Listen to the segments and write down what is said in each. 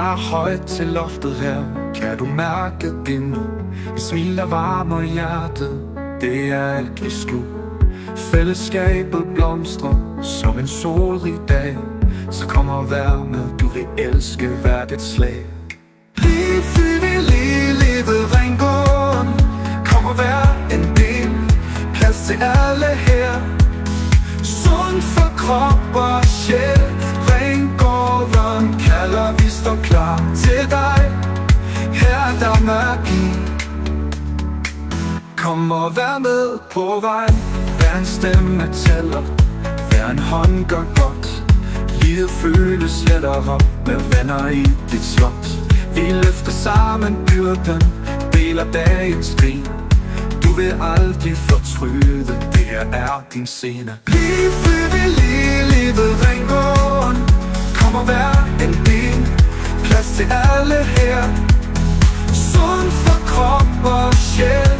er højt til loftet her, kan du mærke det nu? Et smil, der varmer hjertet, det er alt vi slu. Fællesskabet blomstrer som en solrig dag. Så kom og vær med, du vil elske hvert et slag. Bliv frivillig, livet Ringgården. Kom og vær en del, plads til alle her. Sund for krop og sjæl, Ringgården kalder, vi står klar til dig. Her er der magi. Kom og vær med på vej. Hver en stemme tæller, hver en hånd gør godt. Livet føles lettere med venner i dit slot. Vi løfter sammen byrden, deler dagens grin. Du vil aldrig fortryde, det her er din scene. Bliv frivillig, livet Ringgården. Kom og vær en del, plads til alle her. Sund for krop og sjæl,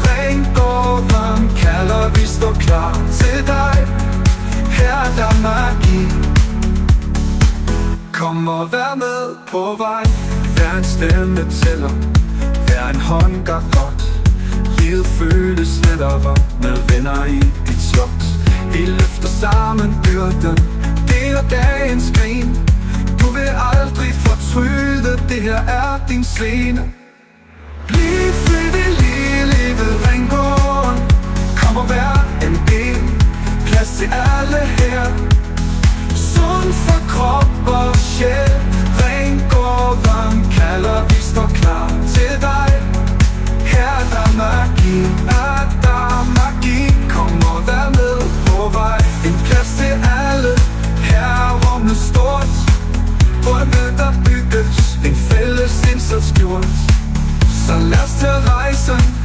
Ringgården kalder, vi står klar til dig. Her er der magi. Kom og vær med på vej. Hver en stemme tæller, hver en hånd gør godt. Livet føles lettere med venner i dit slot. Vi løfter sammen byrden, deler dagens grin. Du vil aldrig fortryde, det her er din scene. Bliv frivillig, livet Ringgården. Kom og vær en del, plads til alle her. Sund for krop og sjæl, Ringgården kalder, vi står klar til dig. Her er der magi, er der magi. Kom og vær med på vej. En plads til alle, her er rummet stort. Drømme der bygges, en fælles indsats gjort. Så lad os tage rejsen